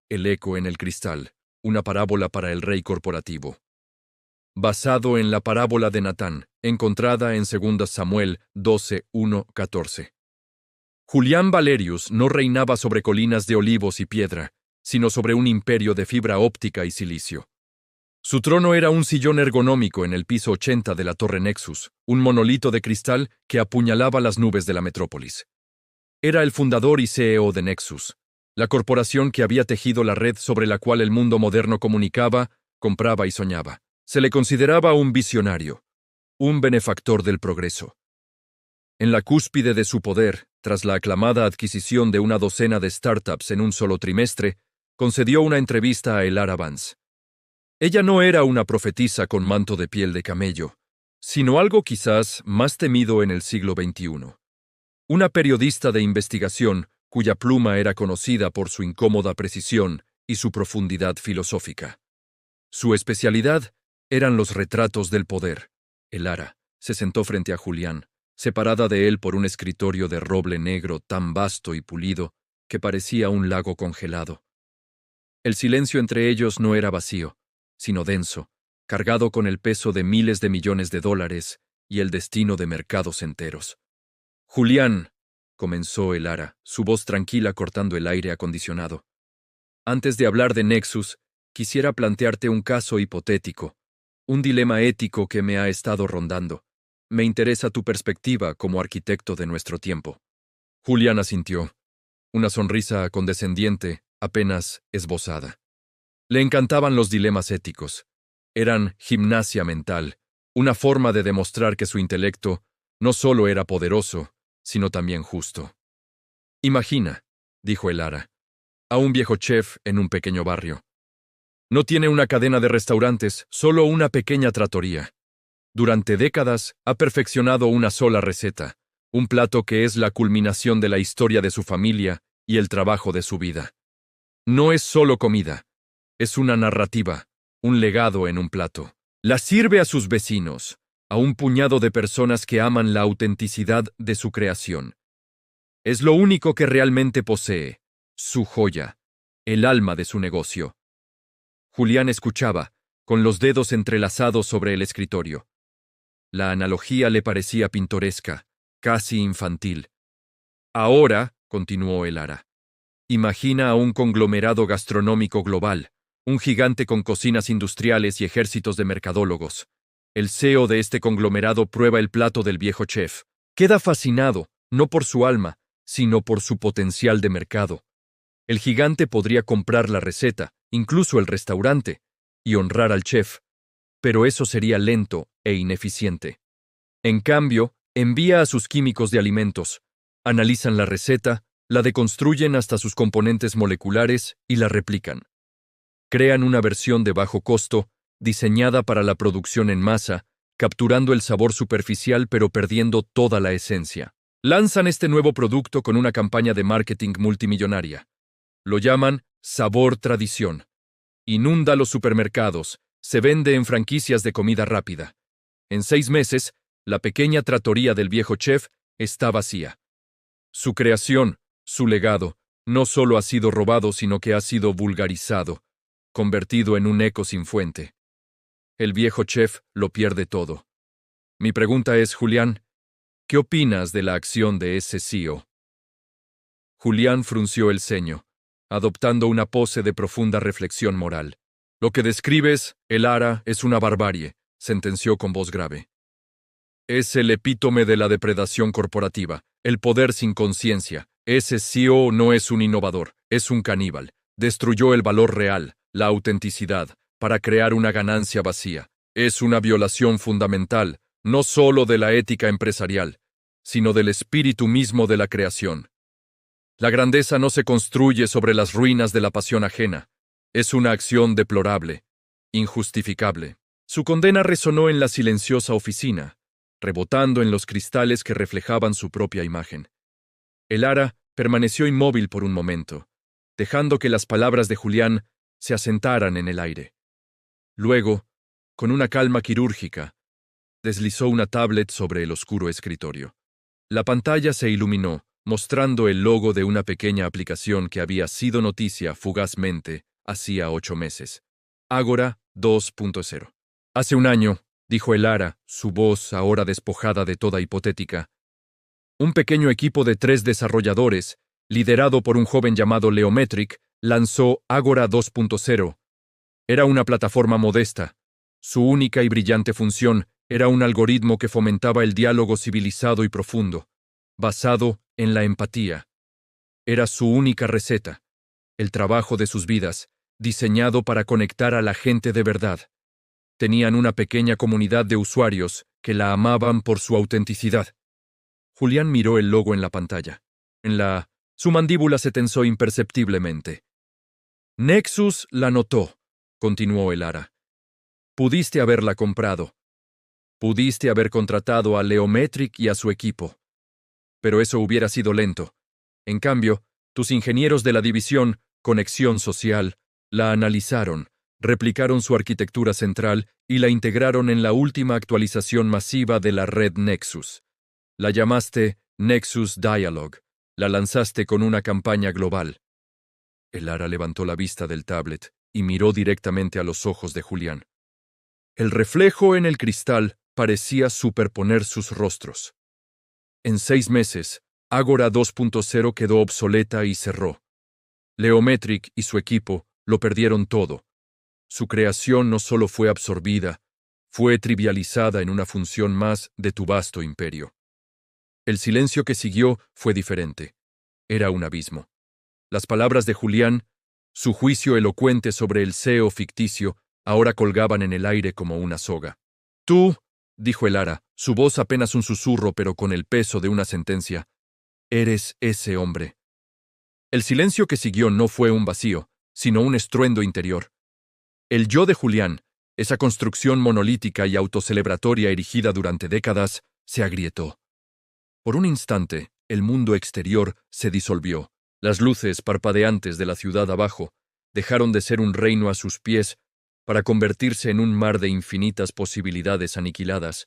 El eco en el cristal, una parábola para el rey corporativo. Basado en la parábola de Natán, encontrada en 2 Samuel 12, 1, 14. Julián Valerius no reinaba sobre colinas de olivos y piedra, sino sobre un imperio de fibra óptica y silicio. Su trono era un sillón ergonómico en el piso 80 de la Torre Nexus, un monolito de cristal que apuñalaba las nubes de la metrópolis. Era el fundador y CEO de Nexus, la corporación que había tejido la red sobre la cual el mundo moderno comunicaba, compraba y soñaba. Se le consideraba un visionario, un benefactor del progreso. En la cúspide de su poder, tras la aclamada adquisición de una docena de startups en un solo trimestre, concedió una entrevista a Elara Vance. Ella no era una profetisa con manto de piel de camello, sino algo quizás más temido en el siglo XXI. Una periodista de investigación cuya pluma era conocida por su incómoda precisión y su profundidad filosófica. Su especialidad eran los retratos del poder. Elara se sentó frente a Julián, separada de él por un escritorio de roble negro tan vasto y pulido que parecía un lago congelado. El silencio entre ellos no era vacío, sino denso, cargado con el peso de miles de millones de dólares y el destino de mercados enteros. Julián, comenzó Elara, su voz tranquila cortando el aire acondicionado. Antes de hablar de Nexus, quisiera plantearte un caso hipotético, un dilema ético que me ha estado rondando. Me interesa tu perspectiva como arquitecto de nuestro tiempo. Julián asintió, una sonrisa condescendiente, apenas esbozada. Le encantaban los dilemas éticos. Eran gimnasia mental, una forma de demostrar que su intelecto no solo era poderoso, sino también justo. Imagina, dijo Elara, a un viejo chef en un pequeño barrio. No tiene una cadena de restaurantes, solo una pequeña trattoria. Durante décadas ha perfeccionado una sola receta, un plato que es la culminación de la historia de su familia y el trabajo de su vida. No es solo comida, es una narrativa, un legado en un plato. La sirve a sus vecinos, a un puñado de personas que aman la autenticidad de su creación. Es lo único que realmente posee, su joya, el alma de su negocio. Julián escuchaba, con los dedos entrelazados sobre el escritorio. La analogía le parecía pintoresca, casi infantil. Ahora, continuó Elara, imagina a un conglomerado gastronómico global, un gigante con cocinas industriales y ejércitos de mercadólogos. El CEO de este conglomerado prueba el plato del viejo chef. Queda fascinado, no por su alma, sino por su potencial de mercado. El gigante podría comprar la receta, incluso el restaurante, y honrar al chef, pero eso sería lento e ineficiente. En cambio, envía a sus químicos de alimentos, analizan la receta, la deconstruyen hasta sus componentes moleculares y la replican. Crean una versión de bajo costo, diseñada para la producción en masa, capturando el sabor superficial pero perdiendo toda la esencia. Lanzan este nuevo producto con una campaña de marketing multimillonaria. Lo llaman Sabor Tradición. Inunda los supermercados, se vende en franquicias de comida rápida. En 6 meses, la pequeña trattoria del viejo chef está vacía. Su creación, su legado, no solo ha sido robado, sino que ha sido vulgarizado, convertido en un eco sin fuente. El viejo chef lo pierde todo. Mi pregunta es, Julián, ¿qué opinas de la acción de ese CEO? Julián frunció el ceño, adoptando una pose de profunda reflexión moral. Lo que describes, Elara, es una barbarie, sentenció con voz grave. Es el epítome de la depredación corporativa, el poder sin conciencia. Ese CEO no es un innovador, es un caníbal. Destruyó el valor real, la autenticidad, para crear una ganancia vacía. Es una violación fundamental, no solo de la ética empresarial, sino del espíritu mismo de la creación. La grandeza no se construye sobre las ruinas de la pasión ajena. Es una acción deplorable, injustificable. Su condena resonó en la silenciosa oficina, rebotando en los cristales que reflejaban su propia imagen. Elara permaneció inmóvil por un momento, dejando que las palabras de Julián se asentaran en el aire. Luego, con una calma quirúrgica, deslizó una tablet sobre el oscuro escritorio. La pantalla se iluminó, mostrando el logo de una pequeña aplicación que había sido noticia fugazmente hacía 8 meses. Ágora 2.0. Hace un año, dijo el Ara, su voz ahora despojada de toda hipotética, un pequeño equipo de 3 desarrolladores, liderado por un joven llamado Leometric, lanzó Ágora 2.0. Era una plataforma modesta. Su única y brillante función era un algoritmo que fomentaba el diálogo civilizado y profundo, basado en la empatía. Era su única receta, el trabajo de sus vidas, diseñado para conectar a la gente de verdad. Tenían una pequeña comunidad de usuarios que la amaban por su autenticidad. Julián miró el logo en la pantalla. Su mandíbula se tensó imperceptiblemente. Nexus la notó, continuó el Ara. Pudiste haberla comprado. Pudiste haber contratado a Leometric y a su equipo. Pero eso hubiera sido lento. En cambio, tus ingenieros de la división Conexión Social la analizaron, replicaron su arquitectura central y la integraron en la última actualización masiva de la red Nexus. La llamaste Nexus Dialogue. La lanzaste con una campaña global. El Ara levantó la vista del tablet y miró directamente a los ojos de Julián. El reflejo en el cristal parecía superponer sus rostros. En 6 meses, Ágora 2.0 quedó obsoleta y cerró. Leometric y su equipo lo perdieron todo. Su creación no solo fue absorbida, fue trivializada en una función más de tu vasto imperio. El silencio que siguió fue diferente. Era un abismo. Las palabras de Julián, su juicio elocuente sobre el CEO ficticio, ahora colgaban en el aire como una soga. Tú, dijo el Ara, su voz apenas un susurro pero con el peso de una sentencia, eres ese hombre. El silencio que siguió no fue un vacío, sino un estruendo interior. El yo de Julián, esa construcción monolítica y autocelebratoria erigida durante décadas, se agrietó. Por un instante, el mundo exterior se disolvió. Las luces parpadeantes de la ciudad abajo dejaron de ser un reino a sus pies para convertirse en un mar de infinitas posibilidades aniquiladas,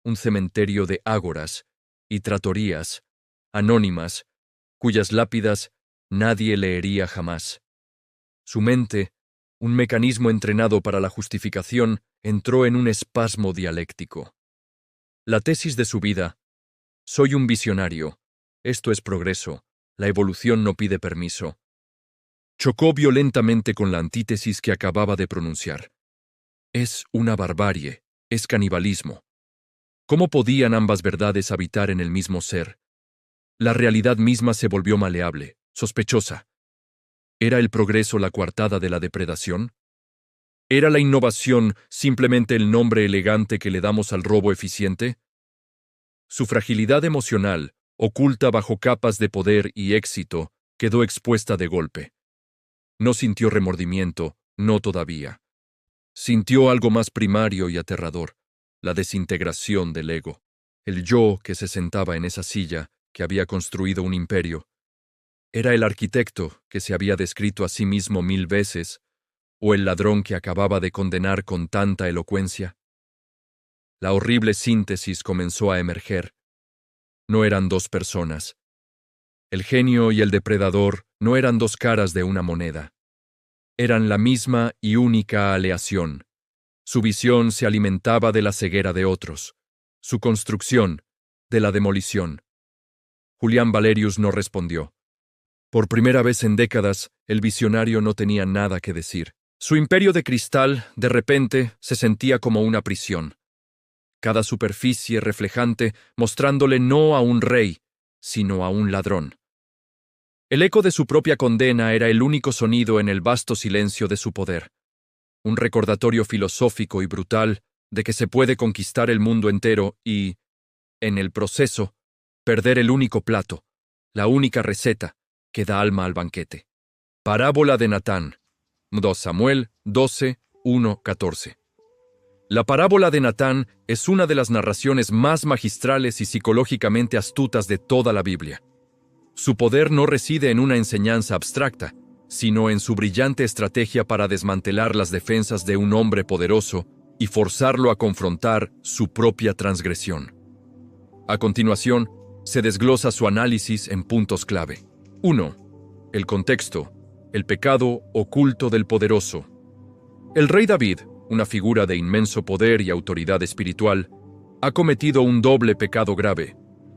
un cementerio de ágoras y tratorías anónimas, cuyas lápidas nadie leería jamás. Su mente, un mecanismo entrenado para la justificación, entró en un espasmo dialéctico. La tesis de su vida: soy un visionario, esto es progreso, la evolución no pide permiso. Chocó violentamente con la antítesis que acababa de pronunciar. Es una barbarie, es canibalismo. ¿Cómo podían ambas verdades habitar en el mismo ser? La realidad misma se volvió maleable, sospechosa. ¿Era el progreso la coartada de la depredación? ¿Era la innovación simplemente el nombre elegante que le damos al robo eficiente? Su fragilidad emocional, oculta bajo capas de poder y éxito, quedó expuesta de golpe. No sintió remordimiento, no todavía. Sintió algo más primario y aterrador, la desintegración del ego. El yo que se sentaba en esa silla, que había construido un imperio. ¿Era el arquitecto que se había descrito a sí mismo 1000 veces, o el ladrón que acababa de condenar con tanta elocuencia? La horrible síntesis comenzó a emerger. No eran 2 personas. El genio y el depredador no eran 2 caras de una moneda. Eran la misma y única aleación. Su visión se alimentaba de la ceguera de otros. Su construcción, de la demolición. Julián Valerius no respondió. Por primera vez en décadas, el visionario no tenía nada que decir. Su imperio de cristal, de repente, se sentía como una prisión. Cada superficie reflejante mostrándole no a un rey, sino a un ladrón. El eco de su propia condena era el único sonido en el vasto silencio de su poder. Un recordatorio filosófico y brutal de que se puede conquistar el mundo entero y, en el proceso, perder el único plato, la única receta que da alma al banquete. Parábola de Natán. 2 Samuel 12, 1, 14. La parábola de Natán es una de las narraciones más magistrales y psicológicamente astutas de toda la Biblia. Su poder no reside en una enseñanza abstracta, sino en su brillante estrategia para desmantelar las defensas de un hombre poderoso y forzarlo a confrontar su propia transgresión. A continuación, se desglosa su análisis en puntos clave. 1. El contexto, el pecado oculto del poderoso. El rey David, una figura de inmenso poder y autoridad espiritual, ha cometido un doble pecado grave: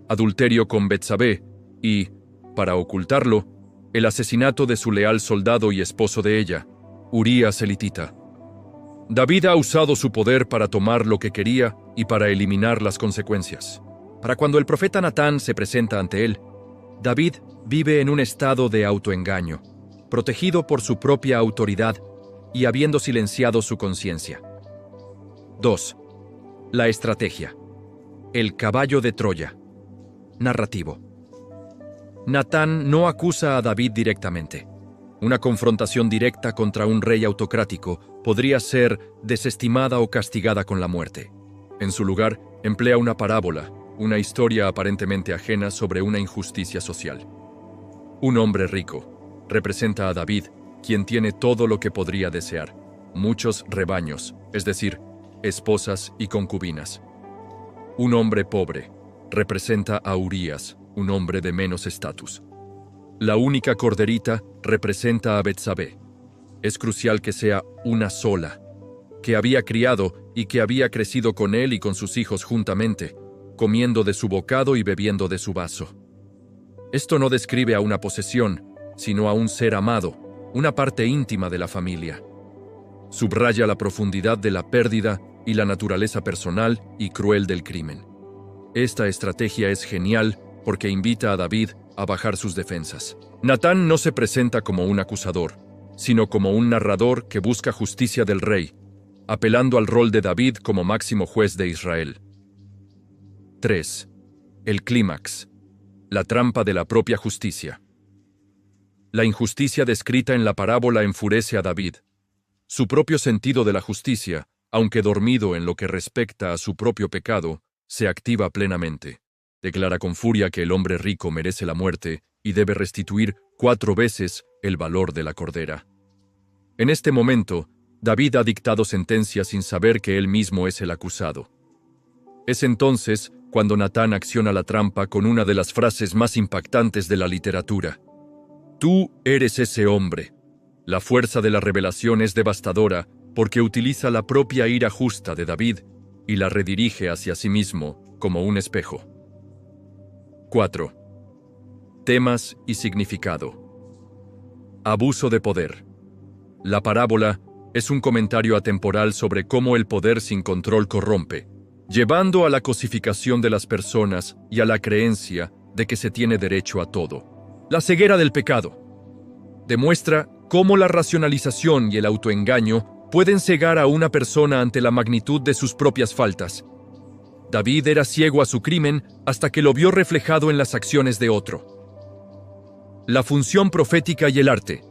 adulterio con Betsabé y, para ocultarlo, el asesinato de su leal soldado y esposo de ella, Urías elitita. David ha usado su poder para tomar lo que quería y para eliminar las consecuencias. Para cuando el profeta Natán se presenta ante él, David vive en un estado de autoengaño, protegido por su propia autoridad y habiendo silenciado su conciencia. 2. La estrategia. El caballo de Troya. Narrativo. Natán no acusa a David directamente. Una confrontación directa contra un rey autocrático podría ser desestimada o castigada con la muerte. En su lugar, emplea una parábola, una historia aparentemente ajena sobre una injusticia social. Un hombre rico representa a David, quien tiene todo lo que podría desear: muchos rebaños, es decir, esposas y concubinas. Un hombre pobre representa a Urías, un hombre de menos estatus. La única corderita representa a Betsabé. Es crucial que sea una sola, que había criado y que había crecido con él y con sus hijos juntamente, comiendo de su bocado y bebiendo de su vaso. Esto no describe a una posesión, sino a un ser amado, una parte íntima de la familia. Subraya la profundidad de la pérdida y la naturaleza personal y cruel del crimen. Esta estrategia es genial porque invita a David a bajar sus defensas. Natán no se presenta como un acusador, sino como un narrador que busca justicia del rey, apelando al rol de David como máximo juez de Israel. 3. El clímax. La trampa de la propia justicia. La injusticia descrita en la parábola enfurece a David. Su propio sentido de la justicia, aunque dormido en lo que respecta a su propio pecado, se activa plenamente. Declara con furia que el hombre rico merece la muerte y debe restituir 4 veces el valor de la cordera. En este momento, David ha dictado sentencia sin saber que él mismo es el acusado. Es entonces cuando Natán acciona la trampa con una de las frases más impactantes de la literatura. Tú eres ese hombre. La fuerza de la revelación es devastadora porque utiliza la propia ira justa de David y la redirige hacia sí mismo como un espejo. 4. Temas y significado. Abuso de poder. La parábola es un comentario atemporal sobre cómo el poder sin control corrompe, llevando a la cosificación de las personas y a la creencia de que se tiene derecho a todo. La ceguera del pecado. Demuestra cómo la racionalización y el autoengaño pueden cegar a una persona ante la magnitud de sus propias faltas. David era ciego a su crimen hasta que lo vio reflejado en las acciones de otro. La función profética y el arte.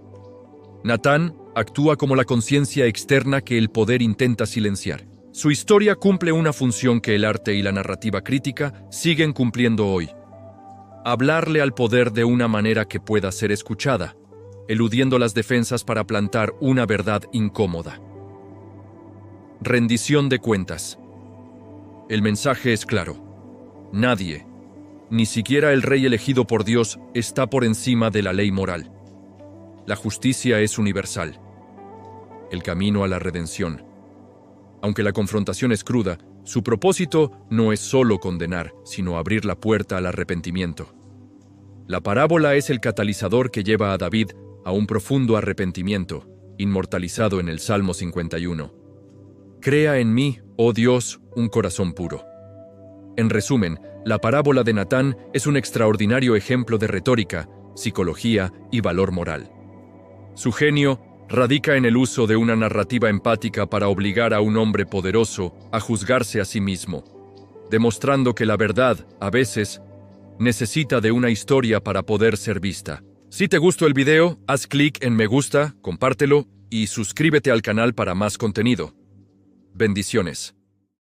Natán actúa como la conciencia externa que el poder intenta silenciar. Su historia cumple una función que el arte y la narrativa crítica siguen cumpliendo hoy: hablarle al poder de una manera que pueda ser escuchada, eludiendo las defensas para plantar una verdad incómoda. Rendición de cuentas. El mensaje es claro. Nadie, ni siquiera el rey elegido por Dios, está por encima de la ley moral. La justicia es universal. El camino a la redención. Aunque la confrontación es cruda, su propósito no es solo condenar, sino abrir la puerta al arrepentimiento. La parábola es el catalizador que lleva a David a un profundo arrepentimiento, inmortalizado en el Salmo 51. Crea en mí, oh Dios, un corazón puro. En resumen, la parábola de Natán es un extraordinario ejemplo de retórica, psicología y valor moral. Su genio radica en el uso de una narrativa empática para obligar a un hombre poderoso a juzgarse a sí mismo, demostrando que la verdad, a veces, necesita de una historia para poder ser vista. Si te gustó el video, haz clic en me gusta, compártelo y suscríbete al canal para más contenido. Bendiciones.